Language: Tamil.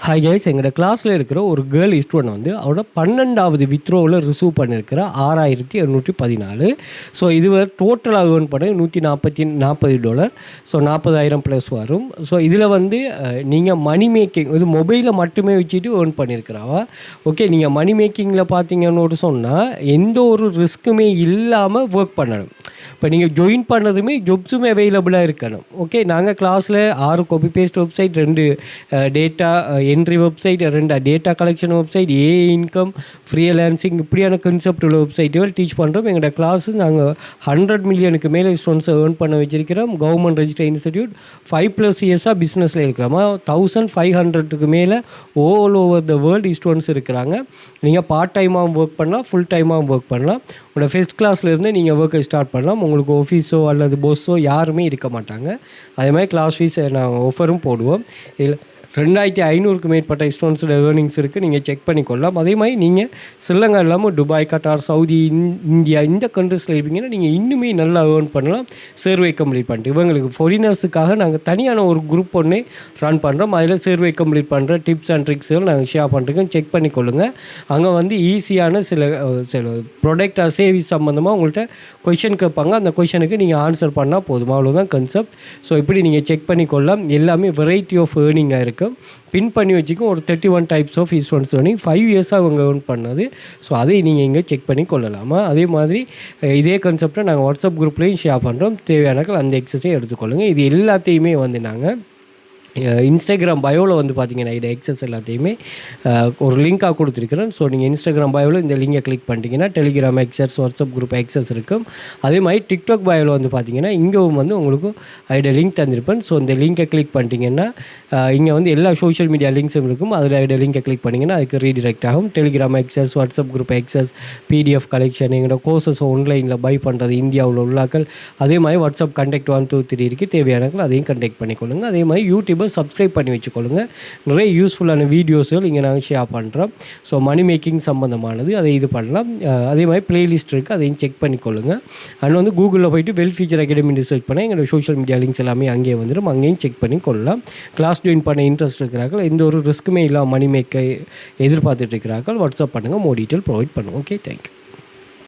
ஹாய் கைஸ், எங்களோட கிளாஸில் இருக்கிற ஒரு கேர்ள் ஸ்டூடெண்ட் வந்து அவரோட 12வது வித்ரோவில் ரிசீவ் பண்ணியிருக்கிற $6,714. ஸோ இது டோட்டலாக ஏர்ன் பண்ண $140. ஸோ 40,000 ப்ளஸ் வரும். ஸோ இதில் வந்து நீங்கள் மணி மேக்கிங் இது மொபைலில் மட்டுமே வச்சுட்டு ஏர்ன் பண்ணியிருக்கிறாவா. ஓகே, நீங்கள் மணி மேக்கிங்கில் பார்த்தீங்கன்னு சொன்னால் எந்த ஒரு ரிஸ்க்குமே இல்லாமல் ஒர்க் பண்ணணும். இப்போ நீங்கள் ஜாயின் பண்ணதுமே ஜாப்ஸுமே அவைலபிளாக இருக்கணும். ஓகே, நாங்கள் கிளாஸில் 6 copy paste website, 2 data entry website, 2 data collection website, income, freelancing இப்படியான கான்செப்ட் உள்ள வெப்சைட்டுகள் டீச் பண்ணுறோம். எங்களோட கிளாஸு நாங்கள் 100 மில்லியனுக்கு மேலே ஸ்டூடெண்ட்ஸை ஏர்ன் பண்ண வச்சிருக்கிறோம். கவர்மெண்ட் ரெஜிஸ்டர் இன்ஸ்டிடியூட் 5+ இயர்ஸாக பிஸ்னஸில் இருக்கிறோமா. 1500க்கு மேலே all over the world students இருக்கிறாங்க. நீங்கள் பார்ட் டைமாகவும் ஒர்க் பண்ணலாம், ஃபுல் டைமாகவும் ஒர்க் பண்ணலாம். உங்களோட ஃபஸ்ட் கிளாஸ்லேருந்து நீங்கள் ஒர்க்கை ஸ்டார்ட் பண்ணலாம். உங்களுக்கு ஆஃபீஸோ அல்லது பொஸ்ஸோ யாருமே இருக்க மாட்டாங்க. அதே மாதிரி கிளாஸ் ஃபீஸ் நாங்கள் ஆஃபரும் போடுவோம். இதில் 2500க்கு மேற்பட்ட ஸ்டூடெண்ட்ஸோட ஏர்னிங்ஸ் இருக்குது. நீங்கள் செக் பண்ணிக்கொள்ளலாம். அதே மாதிரி நீங்கள் ஸ்ரீலங்கா இல்லாமல் துபாய், கட்டார், சவுதி, இந்தியா இந்த கண்ட்ரீஸில் இருப்பீங்கன்னா நீங்கள் இன்னுமே நல்லா ஏர்ன் பண்ணலாம். சர்வே கம்ப்ளீட் பண்ணிட்டு இவங்களுக்கு ஃபாரினர்ஸுக்காக நாங்கள் தனியான ஒரு குரூப் ஒன்று ரன் பண்ணுறோம். அதில் சர்வே கம்ப்ளீட் பண்ணுற டிப்ஸ் அண்ட் ட்ரிக்ஸுகள் நாங்கள் ஷேர் பண்ணுறோம். செக் பண்ணிக்கொள்ளுங்கள். அங்கே வந்து ஈஸியான சில ப்ராடக்ட் சர்வீஸ் சம்மந்தமாக உங்கள்கிட்ட கொஷின் கேட்பாங்க. அந்த கொஷனுக்கு நீங்கள் ஆன்சர் பண்ணால் போதும். அவ்வளோதான் கன்செப்ட். ஸோ இப்படி நீங்கள் செக் பண்ணிக்கொள்ளலாம். எல்லாமே வெரைட்டி ஆஃப் ஏர்னிங்காக இருக்குது. பின் பண்ணி வச்சுக்கும். ஒரு 31 டைப்ஸ் ஆஃப் ஸ்டூடெண்ட்ஸ் ஏர்னிங் 5 இயர்ஸாக அவங்க ஏர்ன் பண்ணது. ஸோ அதை நீங்கள் இங்கே செக் பண்ணி கொள்ளலாமா. அதே மாதிரி இதே கான்செப்டை நாங்கள் வாட்ஸ்அப் குரூப்லேயும் ஷேர் பண்ணுறோம். தேவையானாக்கள் அந்த எக்ஸஸையும் எடுத்துக்கொள்ளுங்கள். இது எல்லாத்தையுமே வந்து நாங்கள் இன்ஸ்டாகிராம் பயோவில் வந்து பார்த்தீங்கன்னா இது எக்ஸஸ் எல்லாத்தையுமே ஒரு லிங்காக கொடுத்துருக்குறேன். ஸோ நீங்கள் இன்ஸ்டாகிராம் பயோவில் இந்த லிங்கை கிளிக் பண்ணிட்டீங்கன்னா Telegram access, WhatsApp group access இருக்கும். அதே மாதிரி டிக்டாக் பயோவில் வந்து பார்த்தீங்கன்னா இங்கேவும் வந்து உங்களுக்கு அதோட லிங்க் தந்திருப்பேன். ஸோ இந்த லிங்கை கிளிக் பண்ணிட்டீங்கன்னா இங்கே வந்து எல்லா சோஷியல் மீடியா லிங்க்ஸும் இருக்கும். அதில் அதோட லிங்கை கிளிக் பண்ணிங்கன்னா அதுக்கு ரீடிரெக்ட் ஆகும். Telegram access, WhatsApp group access, PDF collection, எங்களோட கோர்சஸ் ஆன்லைனில் பை பண்ணுறது இந்தியாவில் உள்ளாக்கள். அதே மாதிரி வாட்ஸ்அப் கண்டெக்ட் 1 2 3 இருக்குது. தேவையானாக்கள் அதையும் கண்டெக்ட் பண்ணிக்கொள்ளுங்கள். அதே மாதிரி யூடியூப் சப்ஸ்கிரைப் பண்ணி வச்சுக்கொள்ளுங்க. நிறைய யூஸ்ஃபுல்லான வீடியோஸுகள் இங்கே நாங்கள் ஷேர் பண்ணுறோம். ஸோ மணி மேக்கிங் சம்மந்தமானது அதை இது பண்ணலாம். அதே மாதிரி பிளேலிஸ்ட் இருக்குது, அதையும் செக் பண்ணிக்கொள்ளுங்கள். அண்ட் வந்து கூகுளில் போய்ட்டு வெல் ஃபியூச்சர் அகாடமி சர்ச் பண்ணால் எங்களோட சோஷியல் மீடியா லிங்க்ஸ் எல்லாமே அங்கேயே வந்துடும். அங்கேயும் செக் பண்ணி கொள்ளலாம். கிளாஸ் ஜாயின் பண்ண இன்ட்ரெஸ்ட் இருக்கிறார்கள், எந்த ஒரு ரிஸ்க்குமே இல்லாமல் மணி மேக்கை எதிர்பார்த்துட்டு இருக்கிறார்கள், வாட்ஸ்அப் பண்ணுங்கள். மோர் டீட்டெயில் ப்ரொவைட் பண்ணுவோம். Okay, thank you.